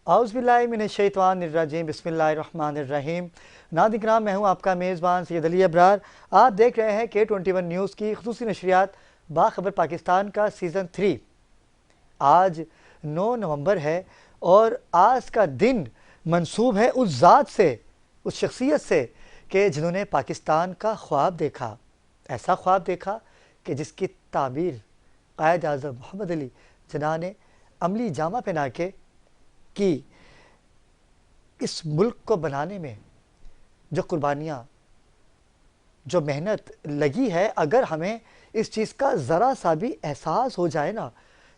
औज़ुबिल्लाहिमिनश्शैतानिर्रजीम बिस्मिल्लाहिर्रहमानिर्रहीम। नाज़रीन, मैं हूँ आपका मेज़बान सैयद अली अबरार। आप देख रहे हैं K21 न्यूज़ की खुसूसी नशरियात बाखबर पाकिस्तान का सीज़न 3। आज 9 नवंबर है और आज का दिन मंसूब है उस ज़ात से, उस शख्सियत से कि जिन्होंने पाकिस्तान का ख्वाब देखा। ऐसा ख्वाब देखा कि जिसकी ताबीर कायद आज़म मोहम्मद अली जिन्ना ने अमली जामा पहना के कि इस मुल्क को बनाने में जो कुर्बानियाँ, जो मेहनत लगी है, अगर हमें इस चीज़ का ज़रा सा भी एहसास हो जाए ना,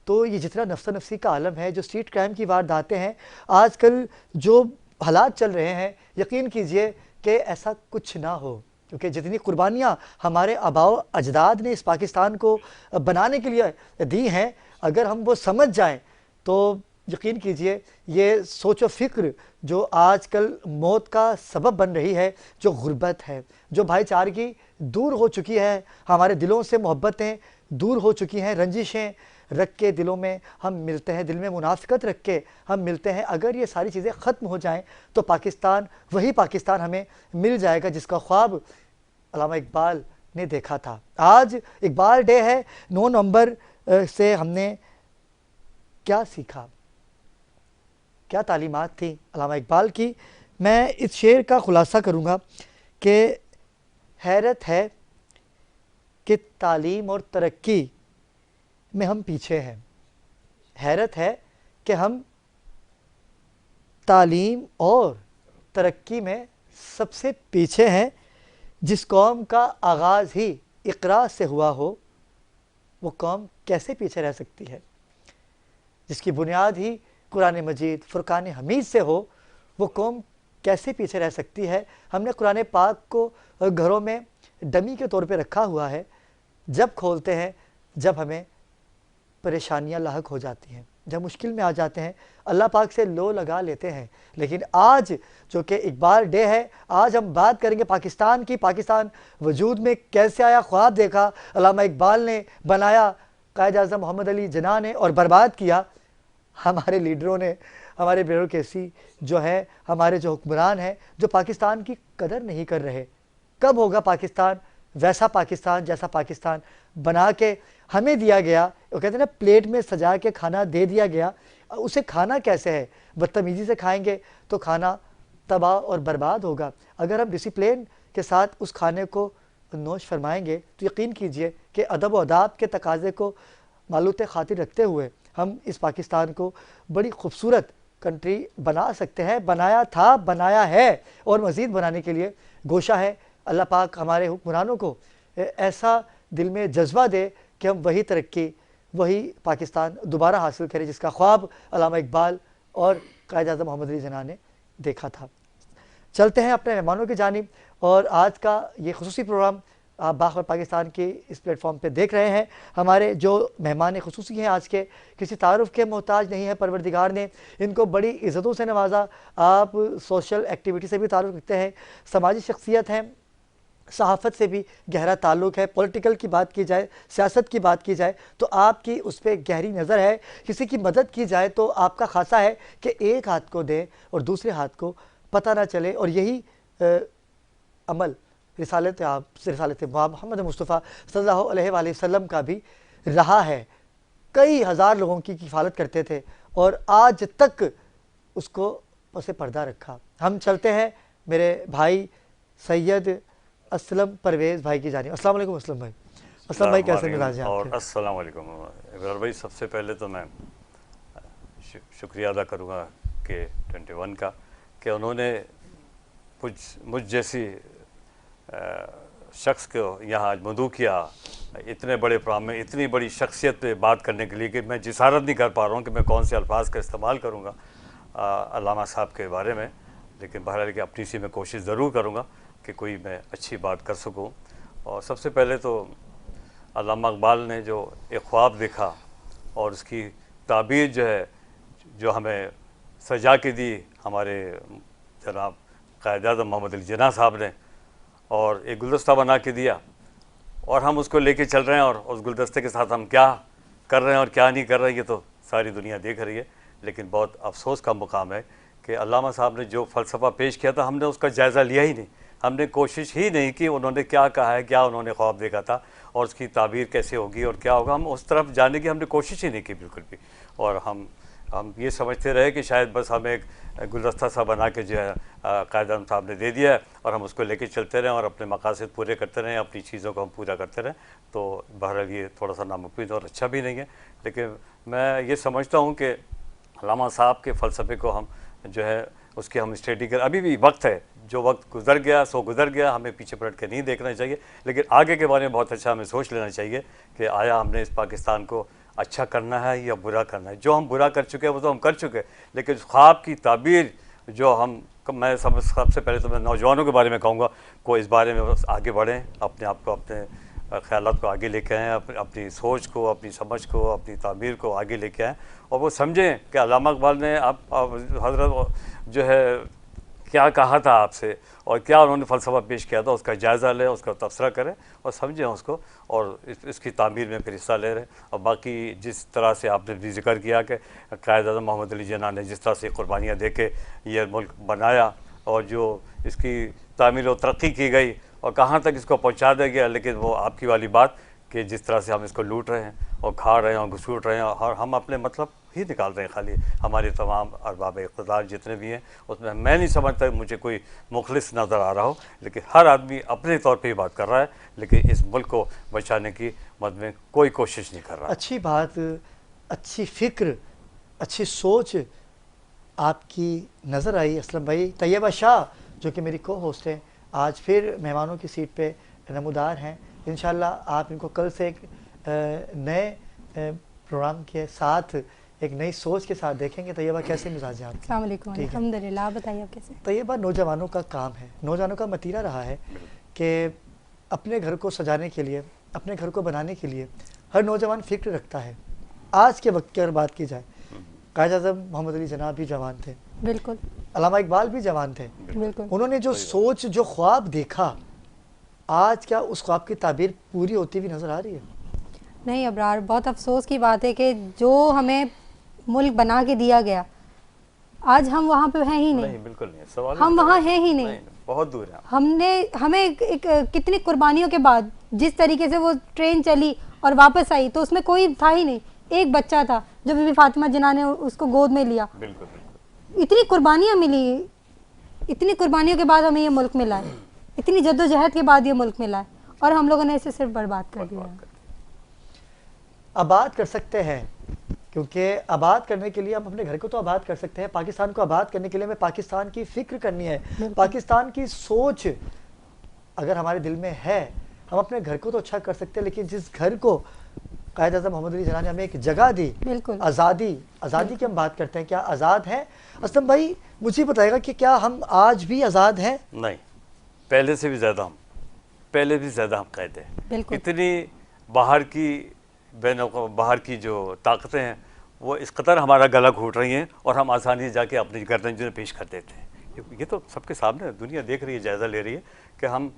तो ये जितना नफ्सा नफसी का आलम है, जो स्ट्रीट क्राइम की वारदातें हैं, आजकल जो हालात चल रहे हैं, यकीन कीजिए कि ऐसा कुछ ना हो। क्योंकि जितनी कुर्बानियाँ हमारे आबाओ अजदाद ने इस पाकिस्तान को बनाने के लिए दी हैं, अगर हम वो समझ जाएँ तो यकीन कीजिए ये सोचो फ़िक्र जो आजकल मौत का सबब बन रही है, जो गुर्बत है, जो भाईचारगी दूर हो चुकी है, हमारे दिलों से मोहब्बतें दूर हो चुकी हैं, रंजिशें रख के दिलों में हम मिलते हैं, दिल में मुनाफ़िकत रख के हम मिलते हैं। अगर ये सारी चीज़ें ख़त्म हो जाएं तो पाकिस्तान वही पाकिस्तान हमें मिल जाएगा जिसका ख्वाब अल्लामा इकबाल ने देखा था। आज इकबाल डे है। 9 नवंबर से हमने क्या सीखा, क्या तालीमात थी अल्लामा इकबाल की। मैं इस शेर का ख़ुलासा करूँगा कि हैरत है कि तालीम और तरक्की में हम पीछे हैं। हैरत है कि हम तालीम और तरक्की में सबसे पीछे हैं। जिस कौम का आगाज़ ही इक़रा से हुआ हो, वो कौम कैसे पीछे रह सकती है। जिसकी बुनियाद ही कुरान मजीद फ़ुरक़ान हमीद से हो, वो कौम कैसे पीछे रह सकती है। हमने कुरान पाक को घरों में डमी के तौर पे रखा हुआ है। जब खोलते हैं, जब हमें परेशानियां लाहक हो जाती हैं, जब मुश्किल में आ जाते हैं, अल्लाह पाक से लो लगा लेते हैं। लेकिन आज जो कि इकबाल डे है, आज हम बात करेंगे पाकिस्तान की। पाकिस्तान वजूद में कैसे आया, ख्वाब देखा अल्लामा इकबाल ने, बनाया कायद आज़म मोहम्मद अली जिन्ना ने और बर्बाद किया हमारे लीडरों ने, हमारे ब्यूरोक्रेसी जो है, हमारे जो हुक्मरान हैं, जो पाकिस्तान की कदर नहीं कर रहे। कब होगा पाकिस्तान वैसा पाकिस्तान जैसा पाकिस्तान बना के हमें दिया गया। वो कहते हैं ना, प्लेट में सजा के खाना दे दिया गया, उसे खाना कैसे है। बदतमीज़ी से खाएंगे तो खाना तबाह और बर्बाद होगा। अगर हम डिसिप्लिन के साथ उस खाने को नोश फरमाएंगे तो यकीन कीजिए कि अदब व अदाब के तकाज़े को मालूत खातिर रखते हुए हम इस पाकिस्तान को बड़ी खूबसूरत कंट्री बना सकते हैं। बनाया था, बनाया है और मज़ीद बनाने के लिए गोशा है। अल्लाह पाक हमारे हुक्मरानों को ऐसा दिल में जज्बा दे कि हम वही तरक्की, वही पाकिस्तान दोबारा हासिल करें जिसका ख्वाब अल्लामा इकबाल और कायद आज़म मोहम्मद अली जिन्ना ने देखा था। चलते हैं अपने मेहमानों की जानिब। और आज का ये खुसूसी प्रोग्राम आप बाखबर पाकिस्तान के इस प्लेटफॉर्म पे देख रहे हैं। हमारे जो मेहमान खुसूसी हैं आज के, किसी तारुफ के मोहताज नहीं है। परवरदिगार ने इनको बड़ी इज़्ज़तों से नवाजा। आप सोशल एक्टिविटी से भी तारुफ रखते हैं, समाजी शख्सियत हैं, सहाफ़त से भी गहरा ताल्लुक़ है। पॉलिटिकल की बात की जाए, सियासत की बात की जाए तो आपकी उस पर गहरी नज़र है। किसी की मदद की जाए तो आपका ख़ासा है कि एक हाथ को दें और दूसरे हाथ को पता ना चले। और यही अमल रिसालत मोहम्मद मुस्तफ़ा सल्लल्लाहु अलैहि वसल्लम का भी रहा है। कई हज़ार लोगों की किफ़ालत करते थे और आज तक उसको उसे पर्दा रखा। हम चलते हैं मेरे भाई सैयद असलम परवेज़ भाई की जानिब। अस्सलाम वालेकुम असलम भाई। असलम भाई, कैसे मिजाज हैं आपके? और अस्सलाम वालेकुम इमरान भाई। सबसे पहले तो मैं शुक्रिया अदा करूँगा K21 का कि उन्होंने मुझ जैसी शख्स को यहाँ आज मदऊ किया इतने बड़े प्रोग्राम में, इतनी बड़ी शख्सियत पे बात करने के लिए कि मैं जिसारत नहीं कर पा रहा हूँ कि मैं कौन से अल्फाज का इस्तेमाल करूँगा अल्लामा साहब के बारे में। लेकिन बहरहाल कि अपनी सी मैं कोशिश ज़रूर करूँगा कि कोई मैं अच्छी बात कर सकूँ। और सबसे पहले तो अल्लामा इकबाल ने जो एक ख्वाब देखा और उसकी ताबीर जो है, जो हमें सजा के दी हमारे जनाब कायद आज़म मोहम्मद अली जिन्ना साहब ने, और एक गुलदस्ता बना के दिया और हम उसको लेके चल रहे हैं। और उस गुलदस्ते के साथ हम क्या कर रहे हैं और क्या नहीं कर रहे हैं ये तो सारी दुनिया देख रही है। लेकिन बहुत अफसोस का मुकाम है कि अल्लामा साहब ने जो फ़लसफ़ा पेश किया था हमने उसका जायज़ा लिया ही नहीं। हमने कोशिश ही नहीं कि उन्होंने क्या कहा है, क्या उन्होंने ख्वाब देखा था और उसकी ताबीर कैसे होगी और क्या होगा, हम उस तरफ जाने की हमने कोशिश ही नहीं की बिल्कुल भी। और हम ये समझते रहे कि शायद बस हमें एक गुलदस्ता सा बना के जो है कायद-ए-आज़म साहब ने दे दिया है और हम उसको लेके चलते रहें और अपने मकासद पूरे करते रहें, अपनी चीज़ों को हम पूरा करते रहें। तो बहरहाल ये थोड़ा सा नामुमकिन और अच्छा भी नहीं है, लेकिन मैं ये समझता हूँ कि अल्लामा साहब के फ़लसफ़े को हम जो है उसकी हम स्टडी कर, अभी भी वक्त है, जो वक्त गुजर गया सो गुजर गया, हमें पीछे पलट के नहीं देखना चाहिए, लेकिन आगे के बारे में बहुत अच्छा हमें सोच लेना चाहिए कि आया हमने इस पाकिस्तान को अच्छा करना है या बुरा करना है। जो हम बुरा कर चुके हैं वो तो हम कर चुके हैं, लेकिन ख्वाब की ताबीर जो मैं सबसे पहले तो मैं नौजवानों के बारे में कहूँगा को इस बारे में बस आगे बढ़ें, अपने आप को, अपने ख़यालात को आगे लेके आएँ, अपनी सोच को, अपनी समझ को, अपनी ताबीर को आगे लेके आएँ और वो समझें कि अल्लामा इक़बाल ने आप हज़रत जो है क्या कहा था आपसे और क्या उन्होंने फ़लसफ़ा पेश किया था, उसका जायज़ा लें, उसका तबसरा करें और समझें उसको और इसकी तामीर में फिर हिस्सा ले रहे हैं। और बाकी जिस तरह से आपने भी ज़िक्र किया कि कायद-ए-आज़म मोहम्मद अली जिन्ना ने जिस तरह से कुर्बानियाँ दे के ये मुल्क बनाया और जो इसकी तामीर और तरक्की की गई और कहाँ तक इसको पहुँचा दिया गया, लेकिन वो आपकी वाली बात कि जिस तरह से हम इसको लूट रहे हैं और खा रहे हैं और घसूट रहे हैं और हम अपने मतलब ही निकाल रहे हैं खाली। हमारे तमाम अरबाब इक़्तिदार जितने भी हैं उसमें मैं नहीं समझता मुझे कोई मुखलिस नज़र आ रहा हो, लेकिन हर आदमी अपने तौर पे ही बात कर रहा है, लेकिन इस मुल्क को बचाने की मद में कोई कोशिश नहीं कर रहा। अच्छी बात, अच्छी फ़िक्र, अच्छी सोच आपकी नज़र आई असलम भाई। तैयबा शाह जो कि मेरी को होस्ट हैं, आज फिर मेहमानों की सीट पे नमूदार हैं। इंशाल्लाह आप इनको कल से एक नए प्रोग्राम के साथ, एक नई सोच के साथ देखेंगे। तैयबा कैसे मिजाज हैं आपके? अस्सलाम वालेकुम। अल्हम्दुलिल्लाह, बताइए आप कैसे? तैयबा नौजवानों का काम है, नौजवानों का मतीरा रहा है कि अपने घर को सजाने के लिए, अपने घर को बनाने के लिए हर नौजवान फ़िक्र रखता है। आज के वक्त की अगर बात की जाए, कायद-ए-आज़म मोहम्मद अली जिन्ना भी जवान थे, बिल्कुल, अल्लामा इकबाल भी जवान थे, बिल्कुल। उन्होंने जो सोच, जो ख्वाब देखा, आज क्या उस ख्वाब की ताबीर पूरी होती हुई नज़र आ रही है? नहीं अबरार, बहुत अफसोस की बात है कि जो हमें मुल्क बना के दिया गया, आज हम वहाँ पे हैं ही नहीं। बिल्कुल नहीं, सवाल हम वहाँ हैं ही नहीं, बहुत दूर है। हमें कितनी कुर्बानियों के बाद जिस तरीके से वो ट्रेन चली और वापस आई, तो उसमें कोई था ही नहीं, एक बच्चा था जो बीबी फातिमा जिन्ना ने उसको गोद में लिया। बिल्कुल बिल्कुल। इतनी कुर्बानियाँ मिली, इतनी कुर्बानियों के बाद हमें ये मुल्क मिला है, इतनी जद्दोजहद के बाद ये मुल्क मिला है, और हम लोगों ने इसे सिर्फ बर्बाद कर दिया है। आबाद कर सकते हैं, क्योंकि आबाद करने के लिए हम अपने घर को तो आबाद कर सकते हैं, पाकिस्तान को आबाद करने के लिए हमें पाकिस्तान की फ़िक्र करनी है, पाकिस्तान की सोच अगर हमारे दिल में है, हम अपने घर को तो अच्छा कर सकते हैं, लेकिन जिस घर को कायद-ए-आज़म मोहम्मद अली जिन्ना ने हमें एक जगह दी, आज़ादी की हम बात करते हैं, क्या आज़ाद हैं? असलम भाई मुझे बताएगा कि क्या हम आज भी आज़ाद हैं? नहीं, पहले से भी ज़्यादा हम कैद हैं। इतनी बाहर की जो ताकतें हैं वो इस कदर हमारा गला घोट रही हैं और हम आसानी से जाके अपनी गर्दन जो पेश कर देते हैं। ये तो सबके सामने दुनिया देख रही है, जायज़ा ले रही है कि हम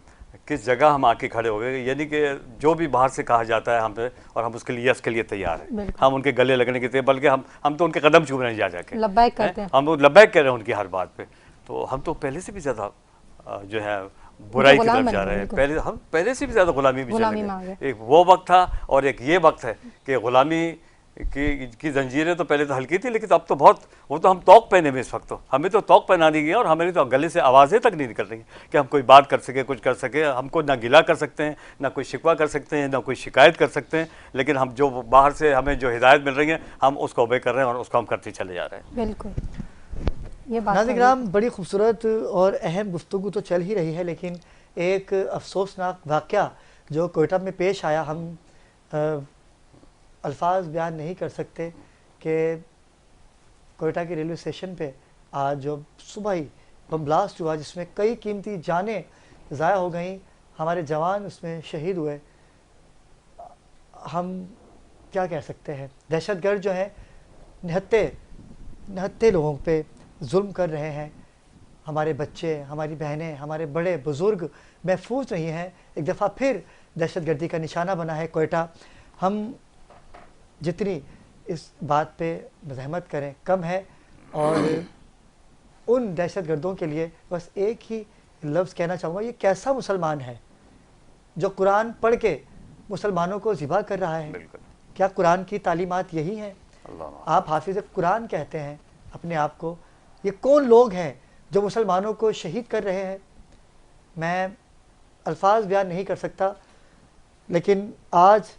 किस जगह हम आके खड़े हो गए। यानी कि जो भी बाहर से कहा जाता है हम पे, और हम उसके लिए तैयार हैं, हम उनके गले लगने के लिए, बल्कि हम तो उनके कदम चूम रहे हैं, जाके लब्बैक करते हैं, हम लब्बैक कर रहे हैं उनकी हर बात पे। तो हम तो पहले से भी ज़्यादा जो है बुराई की तरफ जा रहे हैं, हम पहले से भी ज़्यादा गुलामी में चले गए। एक वो वक्त था और एक ये वक्त है कि गुलामी की जंजीरें तो पहले तो हल्की थी, लेकिन अब तो बहुत, वो तो हम तौक पहने में इस वक्त, तो हमें तो तौक पहना दी गया और हमें तो गले से आवाज़ें तक नहीं निकल रही कि हम कोई बात कर सके, कुछ कर सके। हमको ना गिला कर सकते हैं, ना कोई शिकवा कर सकते हैं, ना कोई शिकायत कर सकते हैं, लेकिन हम जो बाहर से हमें जो हिदायत मिल रही है हम उसको ओबे कर रहे हैं और उसको हम करते चले जा रहे हैं। बिल्कुल, ये बात नाज़रीन, बड़ी खूबसूरत और अहम गुफ्तगू तो चल ही रही है, लेकिन एक अफसोसनाक वाक़या जो कोयटा में पेश आया, हम अल्फाज बयान नहीं कर सकते कि कोयटा के रेलवे स्टेशन पे आज जो सुबह ही बम ब्लास्ट हुआ, जिसमें कई कीमती जानें ज़ाया हो गई, हमारे जवान उसमें शहीद हुए। हम क्या कह सकते हैं, दहशतगर्द जो है निहत्ते लोगों पे जुल्म कर रहे हैं। हमारे बच्चे, हमारी बहनें, हमारे बड़े बुज़ुर्ग महफूज नहीं हैं। एक दफ़ा फिर दहशतगर्दी का निशाना बना है कोयटा। हम जितनी इस बात पे मज़ाहमत करें कम है। और उन दहशतगर्दों के लिए बस एक ही लफ्ज़ कहना चाहूँगा, ये कैसा मुसलमान है जो कुरान पढ़ के मुसलमानों को ज़िबा कर रहा है? बिल्कुल। क्या कुरान की तालीमात यही हैं? अल्लाह आप हाफिज़ कुरान कहते हैं अपने आप को, ये कौन लोग हैं जो मुसलमानों को शहीद कर रहे हैं? मैं अल्फाज बयान नहीं कर सकता, लेकिन आज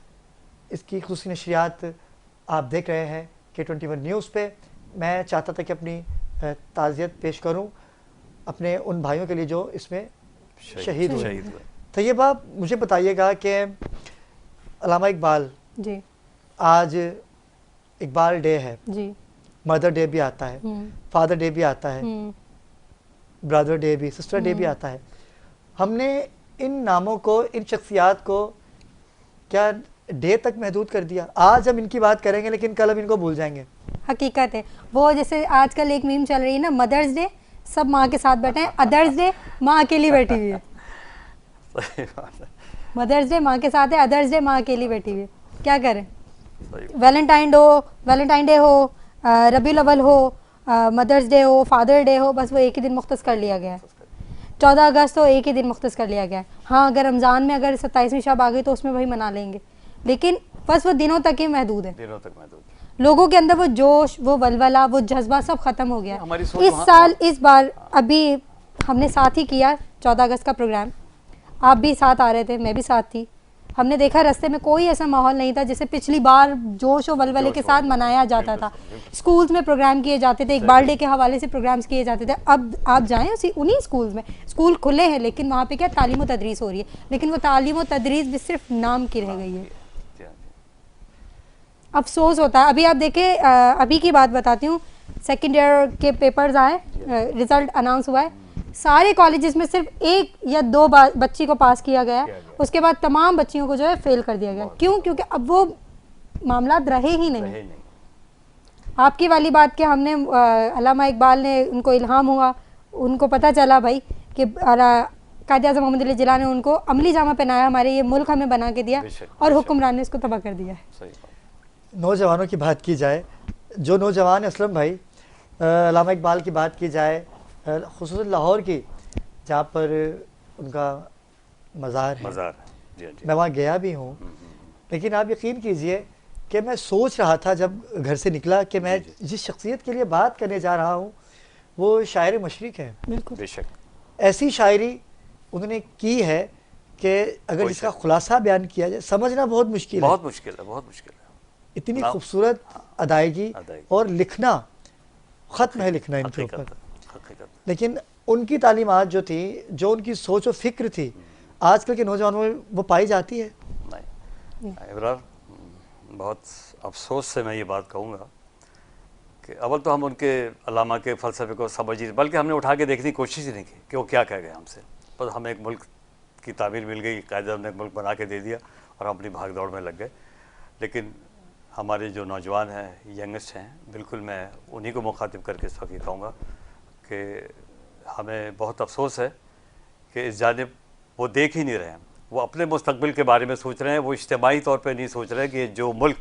इसकी खुसूसी नशरियात आप देख रहे हैं K21 न्यूज़ पे। मैं चाहता था कि अपनी ताज़ियत पेश करूं अपने उन भाइयों के लिए जो इसमें शहीद हुए। तैयबा, मुझे बताइएगा कि अल्लामा इकबाल जी, आज इकबाल डे है जी, मदर डे भी आता है, फादर डे भी आता है, ब्रदर डे भी, सिस्टर डे भी आता है। हमने इन नामों को, इन शख्सियात को क्या डे तक महदूद कर दिया? आज हम इनकी बात करेंगे लेकिन कल हम इनको भूल जाएंगे। हकीकत है वो, जैसे आजकल एक मीम चल रही है ना, मदर्स डे सब माँ के साथ बैठे हैं, अदर्स डे माँ अकेली बैठी हुई है। सही बात है। मदर्स डे माँ के साथ है, अदर्स डे माँ अकेली बैठी हुई है। क्या करें? वैलेंटाइन डे हो, रबीउल अव्वल हो, मदर्स डे हो, फादर डे हो, बस वो एक ही दिन मुख्तस कर लिया गया है। 14 अगस्त हो, एक ही दिन मुख्तस कर लिया गया है। हाँ, अगर रमज़ान में अगर 27वीं शब आ गई तो उसमें वही मना लेंगे, लेकिन बस वो दिनों तक ही महदूद है। दिनों तक महदूद। लोगों के अंदर वो जोश, वो वलवला, वो जज्बा सब खत्म हो गया है। हमारी सोच इस साल, इस बार अभी हमने साथ ही किया 14 अगस्त का प्रोग्राम। आप भी साथ आ रहे थे, मैं भी साथ थी। हमने देखा रास्ते में कोई ऐसा माहौल नहीं था जैसे पिछली बार जोश और वलवले के साथ मनाया जाता था। स्कूल्स में प्रोग्राम किए जाते थे, इकबाल डे के हवाले से प्रोग्राम्स किए जाते थे। अब आप जाएं उन्हीं स्कूल्स में, स्कूल खुले हैं लेकिन वहाँ पे क्या तालीम व तदरीस हो रही है, लेकिन वो तालीम व तदरीस भी सिर्फ नाम की रह गई है। अफसोस होता है। अभी आप देखें, अभी की बात बताती हूँ, सेकेंड ईयर के पेपर्स आए, रिजल्ट अनाउंस हुआ है, सारे कॉलेजेस में सिर्फ 1 या 2 बच्ची को पास किया गया, उसके बाद तमाम बच्चियों को जो है फेल कर दिया गया। क्यों? क्योंकि अब वो मामला रहे ही नहीं। आपकी वाली बात कि हमने अल्लामा इकबाल ने, उनको इल्हाम हुआ, उनको पता चला भाई कि कायद-ए-आज़म मोहम्मद अली जिन्ना ने उनको अमली जामा पहनाया, हमारे ये मुल्क हमें बना के दिया, और हुक्मरान ने इसको तबाह कर दिया है। नौजवानों की बात की जाए, जो नौजवान असलम भाई, अल्लामा इकबाल की बात की जाए, खुसूसन लाहौर की, जहाँ पर उनका मज़ार है, मैं वहाँ गया भी हूँ, लेकिन आप यकीन कीजिए कि मैं सोच रहा था जब घर से निकला कि मैं जिस शख्सियत के लिए बात करने जा रहा हूँ वो शायर मशरिक़ है। बिल्कुल, बेशक ऐसी शायरी उन्होंने की है कि अगर जिसका खुलासा बयान किया जाए समझना बहुत मुश्किल है। बहुत मुश्किल है, बहुत मुश्किल है। इतनी खूबसूरत अदायगी और लिखना, ख़त्म है लिखना इनके ऊपर। लेकिन उनकी तालीमात जो थी, जो उनकी सोच और फिक्र थी, आजकल के नौजवानों में वो पाई जाती है नहीं। इब्रार, बहुत अफसोस से मैं ये बात कहूँगा कि अव्वल तो हम उनके अल्लामा के फ़लसफ़े को समझ ही, बल्कि हमने उठा के देखने की कोशिश ही नहीं की कि वो क्या कह गए हमसे। बस हमें एक मुल्क की तामीर मिल गई, कायदे ने एक मुल्क बना के दे दिया और हम अपनी भाग दौड़ में लग गए। लेकिन हमारे जो नौजवान हैं, यंगस्ट हैं, बिल्कुल मैं उन्हीं को मुखातिब करके इस वक्त ये कहूँगा कि हमें बहुत अफसोस है कि इस जानिब वो देख ही नहीं रहे हैं। वो अपने मुस्तकबिल के बारे में सोच रहे हैं, वो इज्तिमाई तौर पे नहीं सोच रहे कि जो मुल्क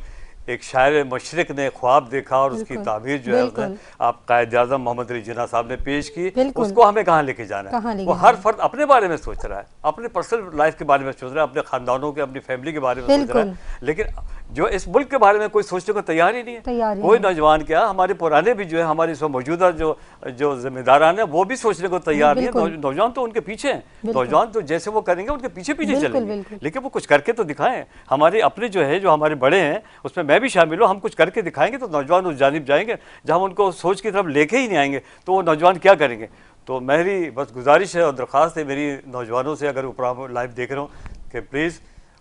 एक शायर मशरिक़ ने ख्वाब देखा और उसकी ताबीर जो है उसने आप कायद-ए-आज़म मोहम्मद अली जिन्ना साहब ने पेश की, उसको हमें कहाँ लेके जाना है। वो हर फर्द अपने बारे में सोच रहा है, अपने पर्सनल लाइफ के बारे में सोच रहा है, अपने ख़ानदानों के, अपनी फैमिली के बारे में सोच रहा है, लेकिन जो इस मुल्क के बारे में कोई सोचने को तैयार ही नहीं है। कोई नौजवान क्या, हमारे पुराने भी जो है, हमारे इस मौजूदा जो जिम्मेदारान है वो भी सोचने को तैयार नहीं है। नौजवान तो उनके पीछे हैं, नौजवान तो जैसे वो करेंगे उनके पीछे पीछे चलेंगे, लेकिन वो कुछ करके तो दिखाएं। हमारे अपने जो है, जो हमारे बड़े हैं, उसमें मैं भी शामिल हूँ, हम कुछ करके दिखाएंगे तो नौजवान उस जानिब जाएंगे। जब हम उनको सोच की तरफ लेके ही नहीं आएंगे तो वो नौजवान क्या करेंगे। तो मेरी बस गुजारिश है और दरख्वास्त है मेरी नौजवानों से, अगर ऊपर लाइव देख रहा हूँ, कि प्लीज़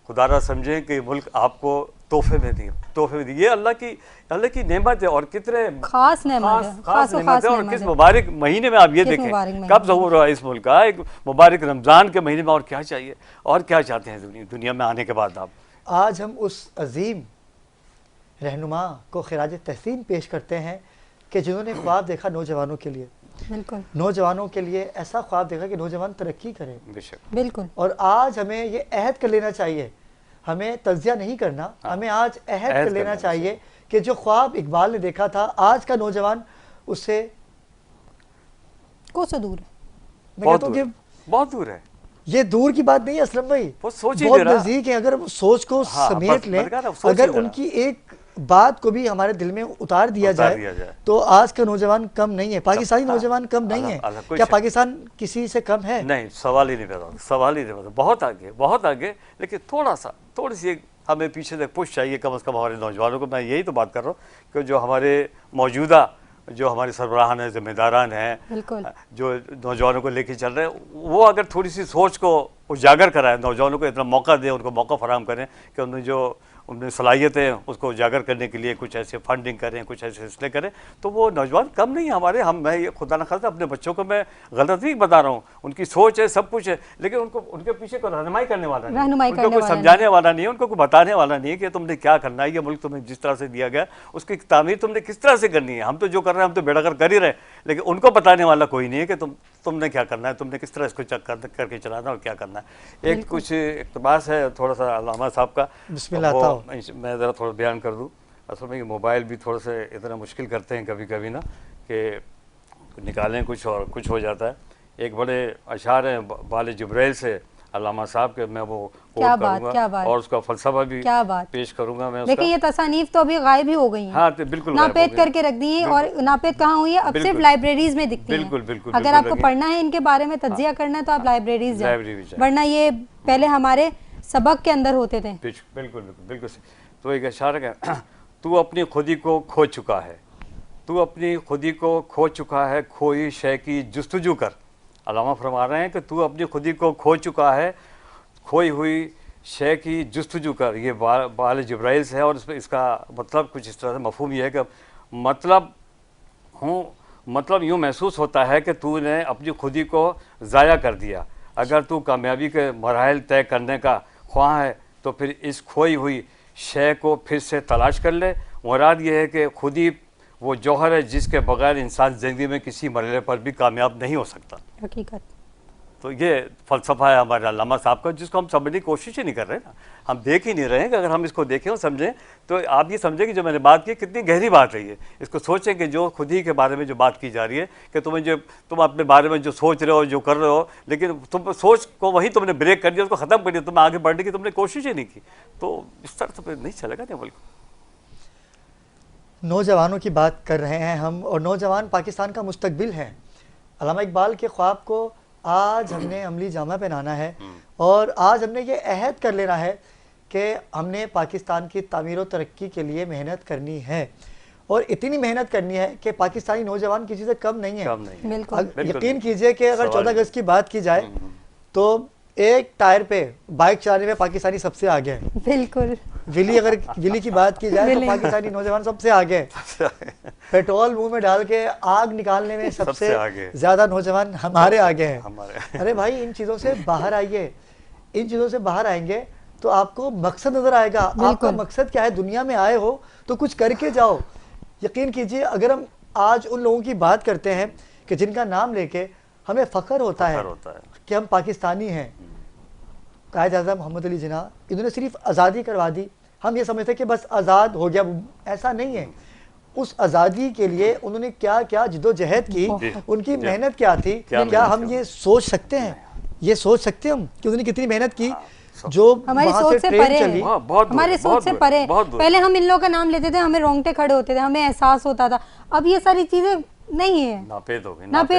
खुदारा समझें कि मुल्क आपको तोहफे में दी। ये अल्लाह की नेमत है और कितने खास नेमत है। और किस मुबारक महीने में आप ये देखें, कब ज़हूर हुआ इस मुल्क का, एक मुबारक रमज़ान के महीने में। और क्या चाहिए, और क्या चाहते हैं दुनिया में आने के बाद आप। आज हम उस अजीम रहनुमा को खिराज तहसीन पेश करते हैं कि जिन्होंने ख्वाब देखा नौजवानों के लिए, नौजवानों के लिए ऐसा ख्वाब देखा कि नौजवान तरक्की करें। बिल्कुल। और आज हमें ये अहद कर लेना चाहिए, हमें तज्जिया नहीं करना, हमें आज अहद कर लेना करना चाहिए कि जो ख्वाब इकबाल ने देखा था, आज का नौजवान उससे कोसों दूर है। मैं बहुत कहता हूँ दूर कि बहुत दूर है। ये दूर की बात नहीं है असलम भाई, वो सोच ही बहुत नहीं रहा। नजदीक है। अगर हम सोच को हाँ, समेट बस लें, मैंने कहा ना, सोच अगर ही नहीं रहा। उनकी एक बात को भी हमारे दिल में उतार दिया जाए तो आज का नौजवान कम नहीं है, पाकिस्तानी नौजवान कम नहीं है। क्या पाकिस्तान किसी से कम है? नहीं, सवाल ही नहीं पैदा होता, सवाल ही नहीं पैदा। बहुत आगे, लेकिन थोड़ी सी हमें पीछे तक पुश चाहिए कम से कम हमारे नौजवानों को। मैं यही तो बात कर रहा हूँ कि जो हमारे मौजूदा जो हमारे सरबराहान हैं, जिम्मेदारान हैं, जो नौजवानों को लेके चल रहे हैं, वो अगर थोड़ी सी सोच को उजागर कराएं, नौजवानों को इतना मौका दें, उनको मौका फराहम करें कि उनमें जो उनमें सलाहियतें उसको उजागर करने के लिए कुछ ऐसे फंडिंग करें, कुछ ऐसे फैसले करें, तो वो नौजवान कम नहीं है हमारे। मैं ये खुदा न खास्ता अपने बच्चों को मैं गलत नहीं बता रहा हूँ, उनकी सोच है, सब कुछ है, लेकिन उनको उनके पीछे कोई रहनुमाई करने वाला नहीं, उनको कोई समझाने वाला नहीं है, उनको कोई बताने वाला नहीं है कि तुमने क्या करना है, ये मुल्क तुम्हें जिस तरह से दिया गया उसकी तामीर तुमने किस तरह से करनी है। हम तो जो कर रहे हैं हम तो बेड़ागर कर ही रहे, लेकिन उनको बताने वाला कोई नहीं है कि तुमने क्या करना है, तुमने किस तरह इसको करके चलाना और क्या करना है। एक कुछ इक़्तिबास है थोड़ा सा अल्लामा साहब का, मैं ज़रा थोड़ा बयान कर दूँ। असल में ये मोबाइल भी थोड़ा से इतना मुश्किल करते हैं कभी कभी ना कि निकालें कुछ और कुछ हो जाता है। एक बड़े अशार हैं बाल जिब्राइल से अल्लामा साहब के, मैं वो कोट करूँगा और उसका फ़लसफ़ा भी पेश करूँगा मैं। लेकिन ये तसानीफ तो अभी गायब ही हो गई हैं। हाँ, तो बिल्कुल नापेद करके रख दी है, और नापेद कहाँ हुई है? अब सिर्फ लाइब्रेरीज में दिखती है। बिल्कुल। अगर आपको पढ़ना है, इनके बारे में तज्जिया करना है, तो आप लाइब्रेरीज जाएं, वरना ये पहले हमारे सबक के अंदर होते थे। बिल्कुल। तो एक इशारा है, तू अपनी खुदी को खो चुका है, तू अपनी खुदी को खो चुका है, खोई शय की जुस्तजू कर। अल्लामा फरमा रहे हैं कि तू अपनी खुदी को खो चुका है, खोई हुई शय की जुस्तजू कर। ये बाल जिब्राइल से है, और इसका मतलब कुछ इस तरह से मफहूम ये है कि मतलब यूँ महसूस होता है कि तूने अपनी खुदी को ज़ाया कर दिया। अगर तू कामयाबी के मराहल तय करने का ख्वाह है तो फिर इस खोई हुई शय को फिर से तलाश कर ले। मुराद ये है कि खुदी वो जौहर है जिसके बगैर इंसान ज़िंदगी में किसी मरहले पर भी कामयाब नहीं हो सकता। हकीकत। तो ये फ़लसफ़ा है हमारे अल्लामा साहब का, जिसको हम समझने की कोशिश ही नहीं कर रहे ना, हम देख ही नहीं रहे हैं कि अगर हम इसको देखें और समझें तो आप ये समझें कि जो मैंने बात की कितनी गहरी बात है ये। इसको सोचें कि जो खुदी के बारे में जो बात की जा रही है कि तुम अपने बारे में जो सोच रहे हो, जो कर रहे हो, लेकिन तुम सोच को वहीं तुमने ब्रेक कर दिया, उसको ख़त्म कर दिया, तुम आगे बढ़ने की तुमने कोशिश ही नहीं की। तो इस तरह से नहीं चलेगा नहीं मुल्क। नौजवानों की बात कर रहे हैं हम, और नौजवान पाकिस्तान का मुस्तकबिल है। अल्लामा इकबाल के ख्वाब को आज हमने अमली जामा पहनाना है, और आज हमने ये अहद कर लेना है कि हमने पाकिस्तान की तामीर और तरक्की के लिए मेहनत करनी है, और इतनी मेहनत करनी है कि पाकिस्तानी नौजवान किसी से कम नहीं है। यकीन कीजिए कि अगर 14 अगस्त की बात की जाए तो एक टायर पे बाइक चलाने में पाकिस्तानी सबसे आगे है। बिल्कुल। विली की बात की जाए तो पाकिस्तानी नौजवान सबसे आगे है। पेट्रोल मुंह में डाल के आग निकालने में सबसे ज्यादा नौजवान हमारे आगे हैं। अरे भाई, इन चीजों से बाहर आइए, इन चीजों से बाहर आएंगे तो आपको मकसद नजर आएगा। आपका मकसद क्या है? दुनिया में आए हो तो कुछ करके जाओ। यकीन कीजिए, अगर हम आज उन लोगों की बात करते हैं कि जिनका नाम लेके हमें फख्र होता है कि हम पाकिस्तानी हैं, कायद आज़म मोहम्मद अली जिन्ना, इन्होंने सिर्फ आज़ादी करवा दी। हम ये समझते हैं कि बस आज़ाद हो गया, ऐसा नहीं है। उस आज़ादी के लिए उन्होंने क्या क्या जिद्दोजहद की, उनकी मेहनत क्या थी, क्या हम ये सोच सकते हैं? ये सोच सकते हैं हम कि उन्होंने कितनी मेहनत की जो हमारी सोच से परे है, हमारी सोच से परे। पहले हम इन लोगों का नाम लेते थे, हमें रोंगटे खड़े होते थे, हमें एहसास होता था। अब ये सारी चीजें नहीं है, नापेद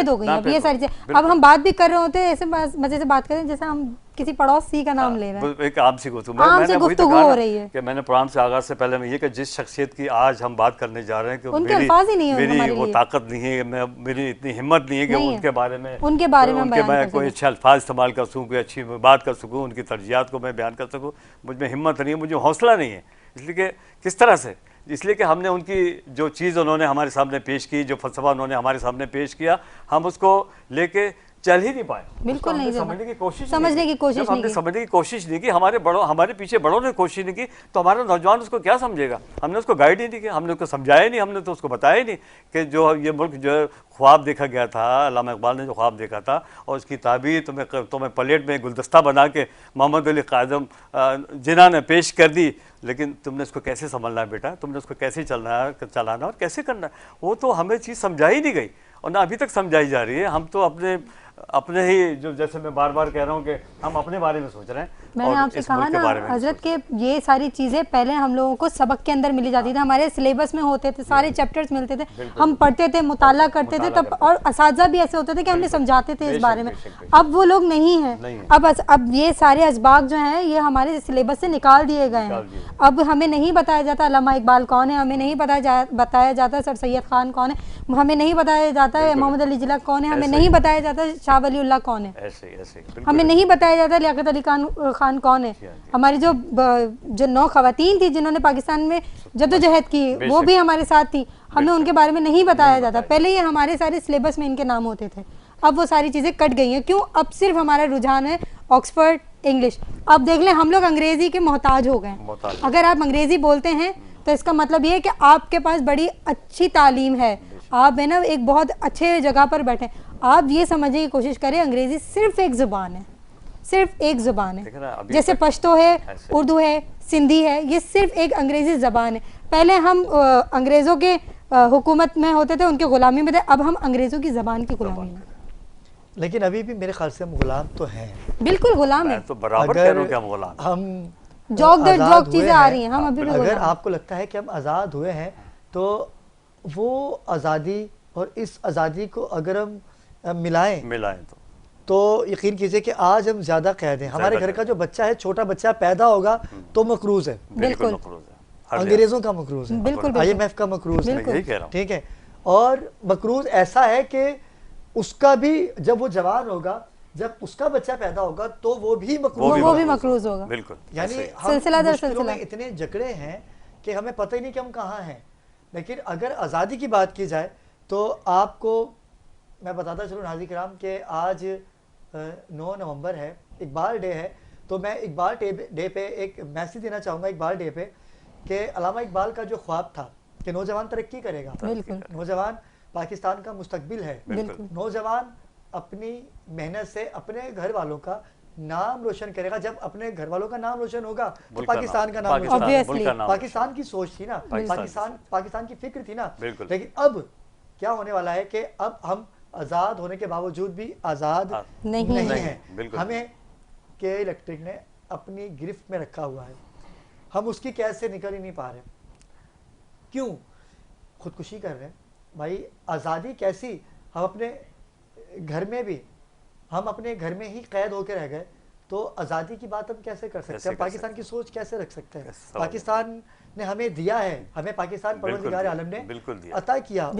हो गई अब ये सारी चीजें। अब हम बात भी कर रहे होते हैं ऐसे मजे से बात करें जैसे हम किसी पड़ोसी का नाम ले रहे हैं। एक आम सी गुफ्तगू हो रही है कि मैंने प्रोग्राम से आगाज से पहले मैं ये कि जिस शख्सियत की आज हम बात करने जा रहे हैं कि मेरी वो ताकत नहीं है, मेरी इतनी हिम्मत नहीं है कि उनके बारे में मैं कोई अच्छे अल्फाज इस्तेमाल कर सकूँ, कोई अच्छी बात कर सकूँ, उनकी तरजीहात को मैं बयान कर सकूँ। मुझ में हिम्मत नहीं है, मुझे हौसला नहीं है। इसलिए कि किस तरह से, इसलिए कि हमने उनकी जो चीज़ उन्होंने हमारे सामने पेश की, जो फ़लसफ़ा उन्होंने हमारे सामने पेश किया, हम उसको लेके चल ही नहीं पाए। बिल्कुल नहीं चल समझने की कोशिश समझने की कोशिश जब नहीं हमने की। समझने की कोशिश नहीं की, हमारे पीछे बड़ों ने कोशिश नहीं की, तो हमारा नौजवान उसको क्या समझेगा? हमने उसको गाइड ही नहीं किया, हमने उसको समझाया नहीं, हमने तो उसको बताया ही नहीं कि जो ये मुल्क जो है ख्वाब देखा गया था, अल्लामा इकबाल ने जो ख्वाब देखा था और उसकी ताबीर तुम्हें प्लेट में गुलदस्ता बना के मोहम्मद अली काज़म जिन्ना ने पेश कर दी, लेकिन तुमने उसको कैसे संभलना है बेटा, तुमने उसको कैसे चलाना और कैसे करना है, वो तो हमें चीज़ समझाई नहीं गई और ना अभी तक समझाई जा रही है। हम तो अपने ही जो, जैसे मैं बार बार कह रहा हूँ कि हम अपने बारे में सोच रहे हैं। मैंने आपसे कहा ना हजरत के ये सारी चीज़ें पहले हम लोगों को सबक के अंदर मिली जाती थी, हमारे सिलेबस में होते थे, सारे चैप्टर्स मिलते थे, हम पढ़ते थे, मुताला करते थे तब, और असातिज़ा भी ऐसे होते थे कि हमें समझाते थे इस बारे में। अब वो लोग नहीं हैं, अब ये सारे असबाक जो हैं ये हमारे सिलेबस से निकाल दिए गए हैं। अब हमें नहीं बताया जाता अल्लामा इकबाल कौन है, हमें नहीं बताया जाता सर सैयद खान कौन है, हमें नहीं बताया जाता है मोहम्मद अली जिला कौन है, हमें नहीं बताया जाता शाह वलीउल्लाह कौन है, हमें नहीं बताया जाता लियाकत अली खान कौन है। हमारी जो 9 खवातीन थी जिन्होंने पाकिस्तान में जद्दोजहद की, वो भी हमारे साथ थी, हमें उनके बारे में नहीं बताया जाता। पहले ये हमारे सारे सिलेबस में इनके नाम होते थे, अब वो सारी चीज़ें कट गई हैं। क्यों? अब सिर्फ हमारा रुझान है ऑक्सफोर्ड इंग्लिश। अब देख लें हम लोग अंग्रेज़ी के मोहताज हो गए। अगर आप अंग्रेज़ी बोलते हैं तो इसका मतलब ये है कि आपके पास बड़ी अच्छी तालीम है, आप है ना एक बहुत अच्छे जगह पर बैठे। आप ये समझने की कोशिश करें अंग्रेज़ी सिर्फ एक ज़ुबान है, सिर्फ एक ज़ुबान है। जैसे पश्तो है, उर्दू है, सिंधी है, ये सिर्फ एक अंग्रेज़ी ज़बान है। पहले हम अंग्रेज़ों के हुकूमत में होते थे, उनके ग़ुलामी में थे, अब हम अंग्रेज़ों की ज़बान की ग़ुलामी में। लेकिन अभी भी मेरे ख्याल से हम गुलाम तो हैं, बिल्कुल गुलाम है। तो बराबर कह रहा हूं कि हम गुलाम, हम जॉब दर जॉब चीज़ें आ रही हैं, हम अभी भी अगर गुलाम। आपको लगता है कि हम आज़ाद हुए हैं तो वो आज़ादी और इस आज़ादी को अगर हम मिलाएं तो यकीन कीजिए कि आज हम ज़्यादा कैद हैं। हमारे घर का जो बच्चा है, छोटा बच्चा पैदा होगा तो मकरूज़ है, बिल्कुल अंग्रेज़ों का मकरूज़ है, बिल्कुल IMF का मकरूज़ है, ठीक है। और मकरूज़ ऐसा है कि उसका भी जब वो जवान होगा, जब उसका बच्चा पैदा होगा तो वो भी मकरूज़ होगा। बिल्कुल, यानी हम मुश्किलों में इतने जकड़े हैं कि हमें पता ही नहीं कि हम कहाँ हैं। लेकिन अगर आज़ादी की बात की जाए तो आपको मैं बताता चलूँ नाज़रीन किराम के आज 9 नवंबर है, इकबाल डे है, तो मैं इकबाल डे पे एक मैसेज देना चाहूँगा इकबाल डे पे कि अल्लामा इकबाल का जो ख्वाब था कि नौजवान तरक्की करेगा, नौजवान पाकिस्तान का मुस्तकबिल है, नौजवान अपनी मेहनत से अपने घर वालों का नाम रोशन करेगा। जब अपने घर वालों का नाम रोशन होगा तो पाकिस्तान का नाम रोशन होगा। पाकिस्तान की सोच थी ना, पाकिस्तान की फिक्र थी ना। लेकिन अब क्या होने वाला है कि अब हम आज़ाद होने के बावजूद भी आज़ाद नहीं हैं। हमें के इलेक्ट्रिक ने अपनी गिरफ्त में रखा हुआ है, हम उसकी कैद से निकल ही नहीं पा रहे। क्यों? खुदकुशी कर रहे हैं भाई। आज़ादी कैसी? हम अपने घर में भी, हम अपने घर में ही कैद होकर रह गए तो आज़ादी की बात हम कैसे कर सकते हैं? पाकिस्तान की सोच कैसे रख सकते हैं? पाकिस्तान ने हमें दिया है, हमें पाकिस्तान परवरदिगार आलम ने अता किया।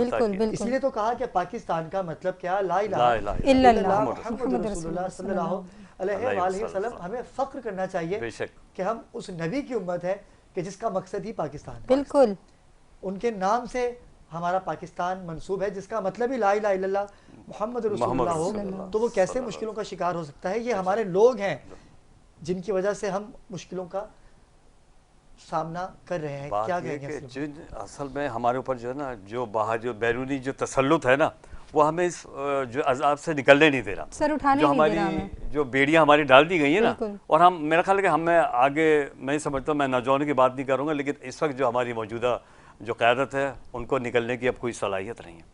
इसलिए तो कहा कि पाकिस्तान का मतलब क्या? ला इलाहा इल्लल्लाह मुहम्मद रसूलुल्लाह सल्लल्लाहु अलैहि वसल्लम। हमें फ़ख्र करना चाहिए कि हम उस नबी की उम्मत है कि जिसका मकसद ही पाकिस्तान है। बिल्कुल, उनके नाम से हमारा पाकिस्तान मंसूब है, जिसका मतलब ही ला इलाहा इल्लल्लाह मुहम्मद रसूलुल्लाह हो। तो वो कैसे मुश्किलों का शिकार हो सकता है? ये हमारे लोग हैं जिनकी वजह से हम मुश्किलों का सामना कर रहे हैं। क्या कहेंगे? जिन असल में हमारे ऊपर जो है ना, जो बाहर जो बैरूनी जो तसल्लुत है ना, वो हमें इस जो अज़ाब से निकलने नहीं दे रहा, सर उठाने जो नहीं दे रहा हमारी जो बेड़ियां हमारी डाल दी गई है ना। और हम, मेरा ख्याल है कि हमें आगे, मैं समझता हूँ, मैं नौजवानों की बात नहीं करूँगा, लेकिन इस वक्त जो हमारी मौजूदा जो क़यादत है उनको निकलने की अब कोई सलाहियत नहीं है।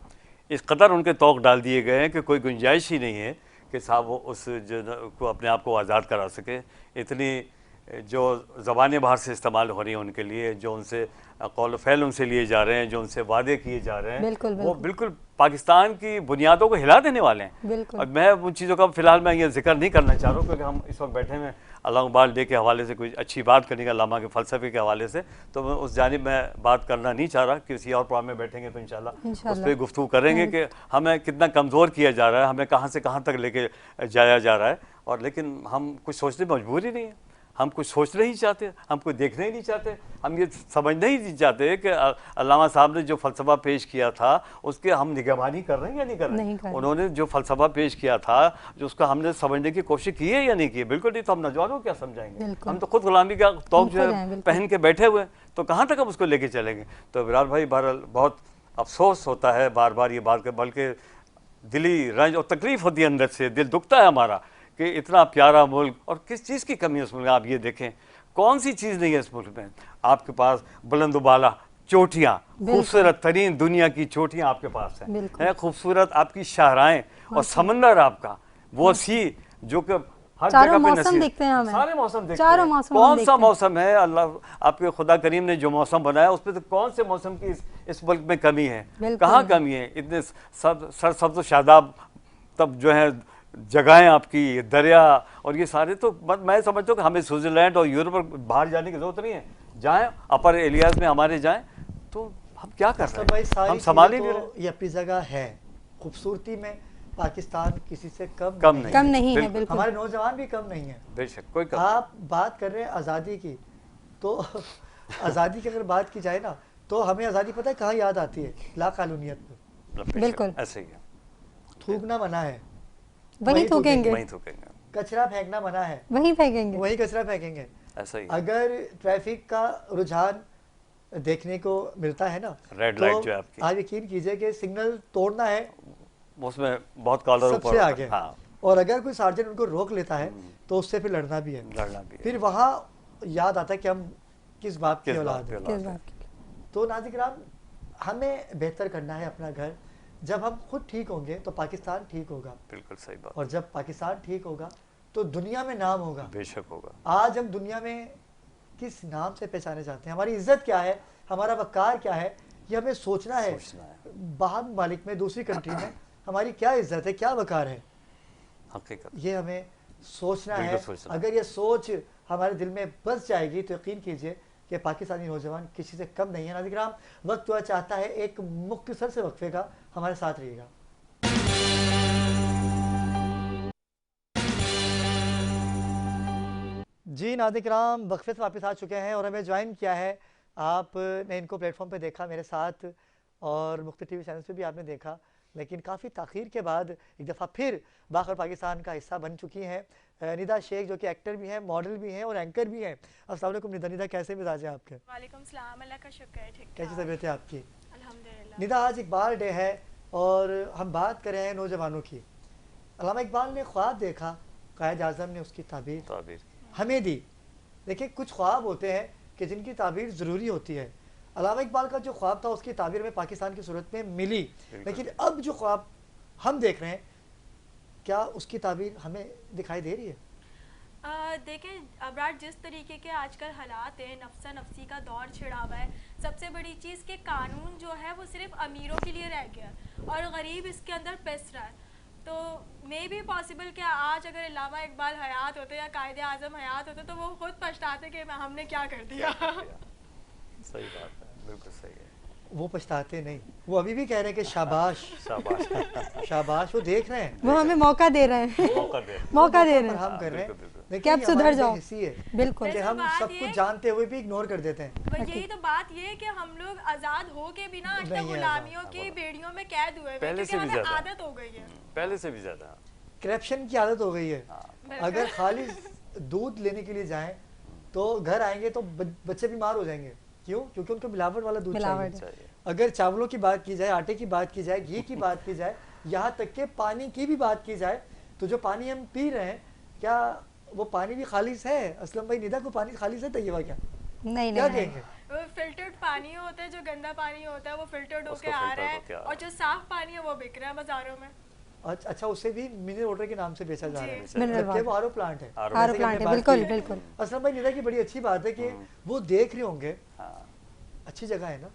इस कदर उनके तौक डाल दिए गए हैं कि कोई गुंजाइश ही नहीं है कि साहब वो उस जो को अपने आप को आज़ाद करा सके। इतनी जो ज़बानें बाहर से इस्तेमाल हो रही हैं उनके लिए, जो उनसे कौल फ़ैल उनसे लिए जा रहे हैं, जो उनसे वादे किए जा रहे हैं, वो बिल्कुल पाकिस्तान की बुनियादों को हिला देने वाले हैं। और मैं उन चीज़ों का फ़िलहाल मैं ये जिक्र नहीं करना चाह रहा हूँ, क्योंकि हम इस वक्त बैठे हैं अल्लामा इकबाल डे के हवाले से कोई अच्छी बात करने का, अल्लामा के फ़लसफ़े के हवाले से, तो मैं उस जानिब में बात करना नहीं चाह रहा। किसी और प्रोग्राम में बैठेंगे तो इंशाल्लाह उस पर गुफ्तगू करेंगे कि हमें कितना कमज़ोर किया जा रहा है, हमें कहाँ से कहाँ तक लेके जाया जा रहा है। और लेकिन हम कुछ सोचने में मजबूर ही नहीं है। हम कुछ सोचना ही नहीं चाहते, हम कुछ देखना ही नहीं चाहते, हम ये समझना ही नहीं चाहते कि अल्लामा साहब ने जो फ़लसफ़ा पेश किया था उसके हम निगरानी कर रहे हैं या नहीं कर रहे हैं। उन्होंने जो फ़लसफ़ा पेश किया था जो उसका हमने समझने की कोशिश की है या नहीं की है। बिल्कुल नहीं, तो हम नौजवानों को क्या समझाएंगे, हम तो खुद गुलामी का तौक जो है पहन के बैठे हुए हैं, तो कहाँ तक हम उसको लेके चलेंगे। तो विराट भाई बहरहाल बहुत अफसोस होता है बार बार ये बात कर, बल्कि दिली रंज और तकलीफ़ होती है, अंदर से दिल दुखता है हमारा कि इतना प्यारा मुल्क और किस चीज़ की कमी है उस मुल्क में। आप ये देखें कौन सी चीज़ नहीं है इस मुल्क में। आपके पास बुलंद बाला चोटियाँ, खूबसूरत तरीन दुनिया की चोटियाँ आपके पास हैं, खूबसूरत आपकी शाहराएं और समंदर आपका वो सी जो कि हर जगह पे नसीब, दिखते हैं हमें, सारे मौसम दिखते हैं। कौन सा मौसम है अल्लाह आपके खुदा करीम ने जो मौसम बनाया उसमें, तो कौन से मौसम की इस मुल्क में कमी है, कहाँ कमी है। इतने सरसब्ज़ शादाब तब जो है जगहें आपकी, दरिया और ये सारे, तो मैं समझता हूँ कि हमें स्विट्ज़रलैंड और यूरोप बाहर जाने की जरूरत नहीं है। जाएँ अपर एरियाज में हमारे जाएँ, तो हम क्या कर रहे हैं, हम संभाल ही नहीं रहे। ये अपनी जगह है, खूबसूरती में पाकिस्तान किसी से कम नहीं है। बिल्कुल हमारे नौजवान भी कम नहीं है, बेशक कोई कम। आप बात कर रहे हैं आज़ादी की, तो आज़ादी की अगर बात की जाए ना, तो हमें आज़ादी पता है कहाँ याद आती है, लाकानूनियत में। बिल्कुल ऐसे ही है, थूकना मना है, वहीं थूकेंगे, कचरा फेंकना मना है, वहीं फेंकेंगे, वहीं कचरा फेंकेंगे। ऐसा ही। अगर ट्रैफिक का रुझान देखने को मिलता है ना, रेड लाइट जो है आपकी, आप यकीन कीजिए कि सिग्नल तोड़ना है उसमें बहुत कॉलर सबसे आगे। हाँ। और अगर कोई सार्जेंट उनको रोक लेता है तो उससे फिर लड़ना भी है, फिर वहाँ याद आता है कि हम किस बात की औलाद हैं। तो नाज़रीन, हमें बेहतर करना है अपना घर। जब हम खुद ठीक होंगे तो पाकिस्तान ठीक होगा। बिल्कुल सही बात। और जब पाकिस्तान ठीक होगा तो दुनिया में नाम होगा। बेशक होगा। आज हम दुनिया में किस नाम से पहचाने जाते हैं, हमारी इज्जत क्या है, हमारा वक़ार क्या है, ये हमें सोचना है। बाहर ममालिक में, दूसरी कंट्री में हमारी क्या इज्जत है, क्या वक़ार है, ये हमें सोचना है। अगर ये सोच हमारे दिल में बस जाएगी तो यकीन कीजिए कि पाकिस्तानी नौजवान किसी से कम नहीं है। नाज़रीन, वक्त हुआ चाहता है एक मुख्तसर से वक्फे का, हमारे साथ रहिएगा। जी नाज़रीन, वक्फे से वापस आ चुके हैं और हमें ज्वाइन किया है। आपने इनको प्लेटफॉर्म पे देखा मेरे साथ और मुख्तलिफ टीवी चैनल्स पे भी आपने देखा, लेकिन काफ़ी ताख़ीर के बाद एक दफ़ा फिर बाखर पाकिस्तान का हिस्सा बन चुकी हैं निदा शेख, जो कि एक्टर भी हैं, मॉडल भी हैं और एंकर भी हैं। अस्सलाम वालेकुम निदा। निदा, कैसे मिजाज हैं आपके? वालेकुम सलाम, अल्लाह का शुक्र है, ठीक। कैसी तबीयत है आपकी? अल्हम्दुलिल्लाह। निदा, आज इकबाल डे है और हम बात कर रहे हैं नौजवानों की। अल्लामा इकबाल ने ख्वाब देखा, कायद आज़म ने उसकी ताबीर हमें दी। देखिए, कुछ ख्वाब होते हैं कि जिनकी ताबीर ज़रूरी होती है। अल्लामा इकबाल का जो ख्वाब था उसकी ताबीर में पाकिस्तान की सूरत में मिली, लेकिन अब जो ख्वाब हम देख रहे हैं, क्या उसकी ताबीर हमें दिखाई दे रही है? देखें अबरार, जिस तरीके के आजकल हालात हैं, नफ्सा नफसी का दौर छिड़ा हुआ है। सबसे बड़ी चीज़ कि कानून जो है वो सिर्फ अमीरों के लिए रह गया और गरीब इसके अंदर पिस रहा है। तो मे भी पॉसिबल कि आज अगर अल्लामा इकबाल हयात होते या कायदे आज़म हयात होते तो वो खुद पछताते कि हमने क्या कर दिया। सही बात है, बिल्कुल सही है। वो पछताते नहीं, वो अभी भी कह रहे हैं कि शाबाश शाबाश शाबाश। वो देख रहे हैं, वो हमें मौका दे रहे हैं, मौका दे रहे हैं, हम कर रहे हैं। कि आप सुधर जाओ। बिल्कुल, कि हम सब कुछ जानते हुए भी इग्नोर कर देते हैं। यही तो बात ये है कि हम लोग आज़ाद हो के भी ना आज तक गुलामियों की बेड़ियों में कैद हुए हैं, क्योंकि हमें आदत हो गई है, पहले से भी ज़्यादा करप्शन की आदत हो गई है। अगर खाली दूध लेने के लिए जाएं तो घर आएंगे तो बच्चे बीमार हो जाएंगे। क्यों? क्योंकि उनको मिलावट वाला दूध चाहिए। अगर चावलों की बात की जाए, आटे की बात की जाए, घी की बात की जाए, यहाँ तक के पानी की भी बात की जाए, तो जो पानी हम पी रहे हैं, क्या वो पानी भी खालिस है? असलम भाई, निदा को पानी खालिस है तैयबा क्या? नहीं, क्या कहेंगे? वो फिल्टर्ड पानी होता है, जो गंदा पानी होता है वो फिल्टर्ड होके आ रहा है, और जो साफ पानी है वो बिक रहा है बाजारों में। अच्छा, उसे भी मिनरल वाटर के नाम से बेचा जा रहा है, जबकि वो आरओ प्लांट है। आरओ प्लांट है, बिल्कुल बिल्कुल। असलम भाई, निदा की बड़ी अच्छी बात है कि वो देख रहे होंगे, अच्छी जगह है ना,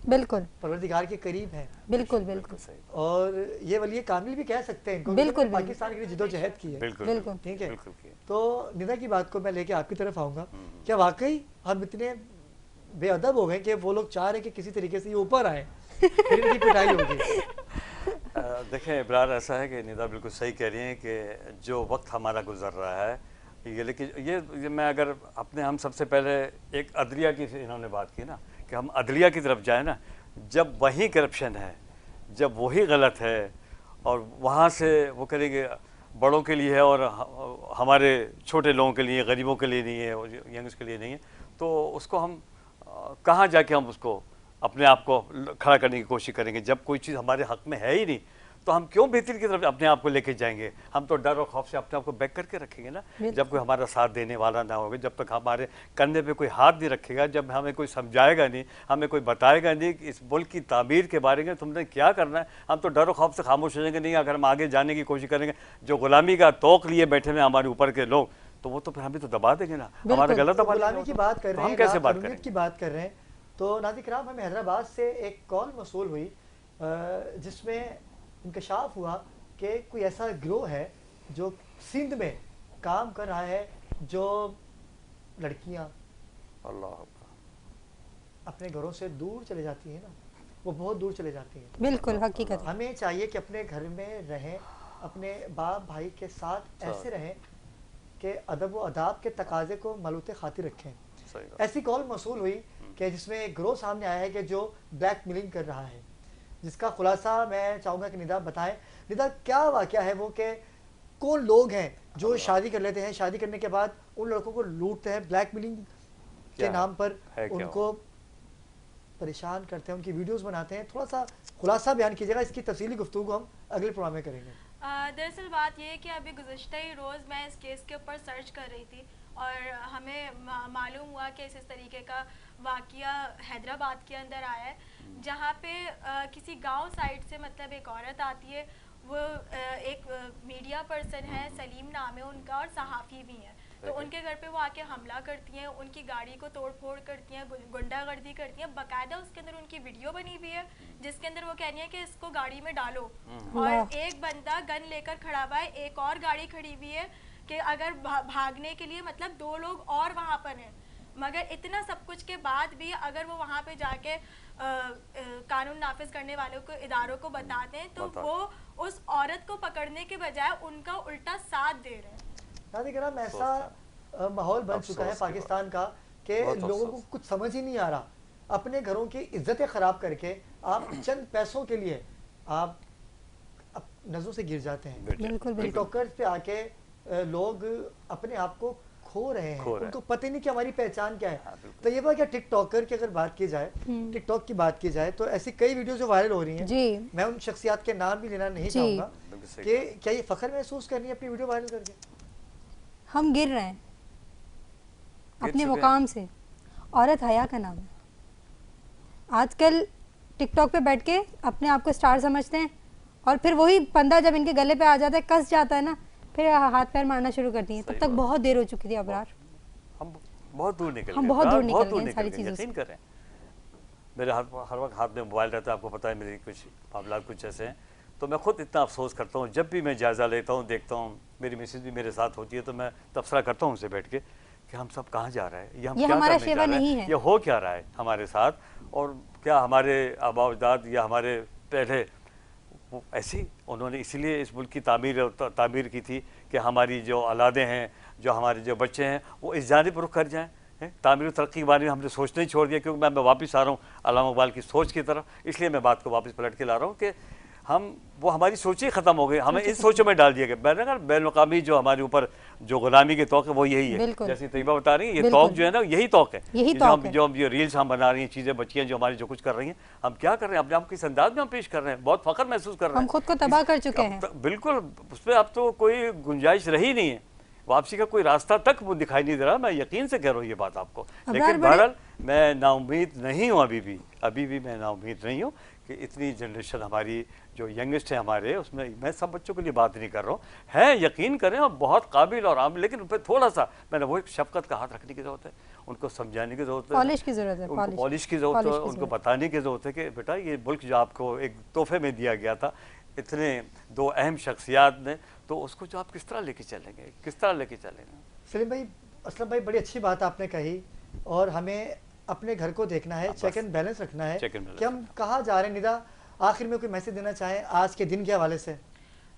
बिल्कुल परवरदिगार के करीब है, बिल्कुल बिल्कुल। और ये वली कामिल भी कह सकते हैं इनको, बिल्कुल पाकिस्तान के लिए जिद्दोजहद की है। बिल्कुल, ठीक है। तो निदा की बात को मैं लेके आपकी तरफ आऊँगा। क्या वाकई हम इतने बेअदब हो गए कि वो लोग चाह रहे कि किसी तरीके से ये ऊपर आए, फिर इनकी पिटाई होगी? देखें इब्रार, ऐसा है कि निदा बिल्कुल सही कह रही हैं कि जो वक्त हमारा गुजर रहा है ये लेकिन ये मैं अगर अपने हम सबसे पहले एक अदलिया की इन्होंने बात की ना कि हम अदलिया की तरफ जाए ना, जब वही करप्शन है, जब वही गलत है और वहाँ से वो करेंगे बड़ों के लिए है और हमारे छोटे लोगों के लिए, गरीबों के लिए नहीं है और यंग्स के लिए नहीं है, तो उसको हम कहाँ जाके हम उसको अपने आप को खड़ा करने की कोशिश करेंगे। जब कोई चीज़ हमारे हक में है ही नहीं तो हम क्यों बेहतरी की तरफ अपने आप को लेके जाएंगे। हम तो डर और खौफ से अपने आप को बैक करके रखेंगे ना, जब कोई हमारा साथ देने वाला ना होगा, जब तक हमारे कंधे पे कोई हाथ नहीं रखेगा, जब हमें कोई समझाएगा नहीं, हमें कोई बताएगा नहीं कि इस मुल्क की तामीर के बारे में तुमने क्या करना है, हम तो डर और खौफ से खामोश हो जाएंगे। नहीं, अगर हम आगे जाने की कोशिश करेंगे, जो गुलामी का तोक लिए बैठे हैं हमारे ऊपर के लोग, तो वो तो फिर हमें तो दबा देंगे ना, हमारा गलत दबा देंगे। गुलामी की बात कर रहे हैं, हम कैसे बात करें की बात कर रहे हैं, तो नाज़रीन किराम हमें हैदराबाद से एक कॉल मौसूल हुई जिसमें इंकशाफ हुआ कि कोई ऐसा गिरोह है जो सिंध में काम कर रहा है, जो लड़कियां अल्लाह अपने घरों से दूर चले जाती हैं ना, वो बहुत दूर चले जाती हैं। बिल्कुल हकीकत। हमें चाहिए कि अपने घर में रहें, अपने बाप भाई के साथ ऐसे रहें कि अदब व अदाब के तकाजे को मलूते खातिर रखें। ऐसी कॉल मौसूल हुई कि जिसमें एक गिरोह सामने आया है कि जो ब्लैकमेलिंग कर रहा है, जिसका खुलासा मैं चाहूँगा कि निदा बताएं। निदा, क्या वाक़या है वो कि कौन लोग हैं जो शादी कर लेते हैं, शादी करने के बाद उन लड़कों को लूटते हैं, ब्लैकमेलिंग के नाम पर उनको परेशान करते हैं, उनकी वीडियोस बनाते हैं। थोड़ा सा खुलासा बयान कीजिएगा, इसकी तफसीली गुफ्तगू हम अगले प्रोग्राम में करेंगे। दरअसल बात ये है कि अभी गुज़श्ता ही रोज़ मैं इस केस के ऊपर सर्च कर रही थी और हमें मालूम हुआ कि इस तरीके का वाक़या हैदराबाद के अंदर आया है, जहाँ पे किसी गांव साइड से मतलब एक औरत आती है, वो एक मीडिया पर्सन है, सलीम नाम है उनका और सहाफ़ी भी हैं, तो उनके घर पे वो आके हमला करती हैं, उनकी गाड़ी को तोड़ फोड़ करती हैं, गुंडागर्दी करती हैं। बाकायदा उसके अंदर उनकी वीडियो बनी हुई है जिसके अंदर वो कह रही है कि इसको गाड़ी में डालो, और एक बंदा गन लेकर खड़ा हुआ है, एक और गाड़ी खड़ी हुई है कि अगर भागने के लिए मतलब 2 लोग और वहाँ पर हैं। मगर इतना सब कुछ के बाद भी अगर वो वहाँ पे जाके कानून नाफिज करने वालों को, इदारों को बताते हैं, तो वो उस औरत को पकड़ने के बजाय उनका उल्टा साथ दे रहे हैं। नाज़रीन, ऐसा माहौल बन चुका है पाकिस्तान का कि लोगों को कुछ समझ ही नहीं आ रहा। अपने घरों की इज्जतें ख़राब करके आप चंद पैसों के लिए आप नज़रों से गिर जाते हैं। टिकटॉकर्स पे आके लोग अपने आप को खो रहे हैं, उनको पता नहीं कि हमारी पहचान क्या है। तो ये बात क्या, टिकटॉकर की अगर बात की जाए, टिकटॉक की बात की जाए, तो ऐसी कई वीडियो जो वायरल हो रही हैं जी, मैं उन शख्सियात के नाम भी लेना नहीं चाहूँगा कि क्या ये फ़ख्र महसूस करनी है अपनी वीडियो वायरल करके? हम गिर रहे हैं अपने मुकाम से। औरत हया का नाम है। आजकल टिकटॉक पे बैठ के अपने आप को स्टार समझते हैं और फिर वही पंदा जब इनके गले पे आ जाता है, कस जाता है ना, फिर हाथ पैर मारना शुरू करती हैं। तब तक बहुत देर हो चुकी थी अबरार, हम बहुत दूर निकल गए, हम बहुत दूर निकल गए सारी चीज़ों से। करें, मेरे हर वक्त हाथ में मोबाइल रहता है, आपको पता है मेरे कुछ मामला कुछ ऐसे हैं, तो मैं खुद इतना अफसोस करता हूँ जब भी मैं जायज़ा लेता हूँ, देखता हूँ, मेरी मिसेज भी मेरे साथ होती है, तो मैं तबसरा करता हूँ उनसे बैठ के कि हम सब कहाँ जा रहे हैं, ये हम क्या करने जा रहे हैं, ये हो क्या रहा है हमारे साथ, और क्या हमारे आबा अजदाद या हमारे पहले वो ऐसी उन्होंने इसीलिए इस मुल्क की तामीर की थी कि हमारी जो औलादें हैं, जो हमारे जो बच्चे हैं, वो इस जानिब रुख कर जाएँ। तामीर तरक्की के बारे में हमने सोचना ही छोड़ दिया, क्योंकि मैं वापस आ रहा हूँ अल्लामा इकबाल की सोच की तरफ, इसलिए मैं बात को वापस पलट के ला रहा हूँ कि वो हमारी सोच ही ख़त्म हो गई, हमें इन सोचों में डाल दिया गया। मैंने कहा बैनुल-अक़वामी जो हमारे ऊपर जो गुलामी के तौक है वो यही है, जैसे तैयबा बता रही है, ये तौक जो है ना यही तौक है, जो हम ये रील्स हम बना रही हैं, चीज़ें बच्चियाँ जो हमारी जो कुछ कर रही हैं, हम क्या कर रहे हैं, अपने आप किस अंदाज में हम पेश कर रहे हैं, बहुत फ़ख्र महसूस कर रहे हैं, हम खुद को तबाह कर चुके हैं। बिल्कुल, उस पर अब तो कोई गुंजाइश रही नहीं है, वापसी का कोई रास्ता तक वो दिखाई नहीं दे रहा। मैं यकीन से कह रहा हूँ ये बात आपको, लेकिन बहरहाल मैं नाउम्मीद नहीं हूँ, अभी भी मैं नाउम्मीद नहीं हूँ कि इतनी जनरेशन हमारी जो यंगेस्ट है हमारे, उसमें मैं सब बच्चों के लिए बात नहीं कर रहा हूँ, है यकीन करें और बहुत काबिल और आम, लेकिन उन पर थोड़ा सा मैंने वो एक शफ़क़त का हाथ रखने की ज़रूरत है, उनको समझाने की ज़रूरत है, पॉलिश की ज़रूरत है, उनको पॉलिश की ज़रूरत है, उनको बताने की ज़रूरत है कि बेटा ये मुल्क जो आपको एक तोहफे में दिया गया था इतने 2 अहम शख्सियात ने, तो उसको जो आप किस तरह लेके चलेंगे, किस तरह लेके चलेंगे। सलीम भाई, असलम भाई, बड़ी अच्छी बात आपने कही, और हमें अपने घर को देखना है, चेक एंड बैलेंस रखना है कि हम कहाँ जा रहे हैं। निदा, आखिर में कोई मैसेज देना चाहें आज के दिन के हवाले से?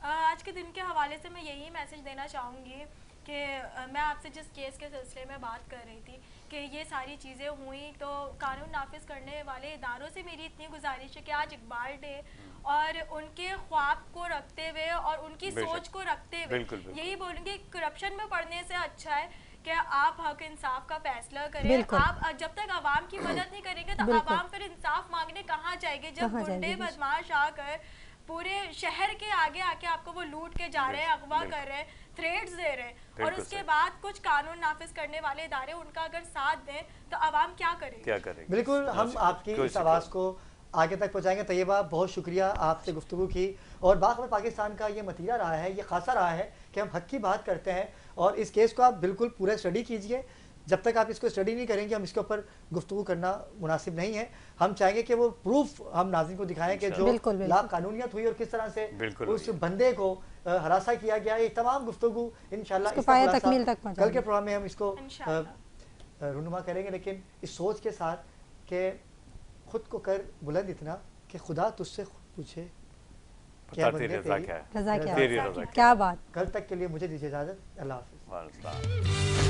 आज के दिन के हवाले से मैं यही मैसेज देना चाहूँगी कि मैं आपसे जिस केस के सिलसिले में बात कर रही थी कि ये सारी चीज़ें हुई, तो कानून नाफिज करने वाले इदारों से मेरी इतनी गुजारिश है कि आज इकबाल डे और उनके ख्वाब को रखते हुए और उनकी सोच को रखते हुए यही बोलूँगी, करप्शन में पढ़ने से अच्छा है कि आप हक इंसाफ का फैसला करें। आप जब तक आवाम की मदद नहीं करेंगे तो आवाम फिर इंसाफ मांगने कहाँ जाएगी, जब गुंडे बदमाश आकर पूरे शहर के आगे आके आपको वो लूट के जा रहे हैं, अगवा कर रहे हैं, थ्रेट्स दे रहे हैं, और उसके बाद कुछ कानून नाफिज करने वाले इदारे उनका अगर साथ दें तो आवाम क्या करेगी? बिल्कुल, हम आपकी इस आवाज़ को आगे तक पहुँचाएंगे। तैयबा, बहुत शुक्रिया आपसे गुफ्तगू की, और बाखबर पाकिस्तान का ये मतीरा रहा है, ये खासा रहा है कि हम हक की बात करते हैं, और इस केस को आप बिल्कुल पूरा स्टडी कीजिए। जब तक आप इसको स्टडी नहीं करेंगे हम इसके ऊपर गुफ्तगू करना मुनासिब नहीं है। हम चाहेंगे कि वो प्रूफ हम नाज़रीन को दिखाएं कि जो लाकानूनियत हुई और किस तरह से उस बंदे को हरासा किया गया, ये तमाम गुफ्तगू इंशाल्लाह कल के प्रोग्राम में हम इसको रुनुमा करेंगे, लेकिन इस सोच के साथ कि खुद को कर बुलंद इतना कि खुदा तुझसे पूछे क्या बात। कल तक के लिए मुझे दीजिए इजाज़त। अल्लाह हाफ़िज़।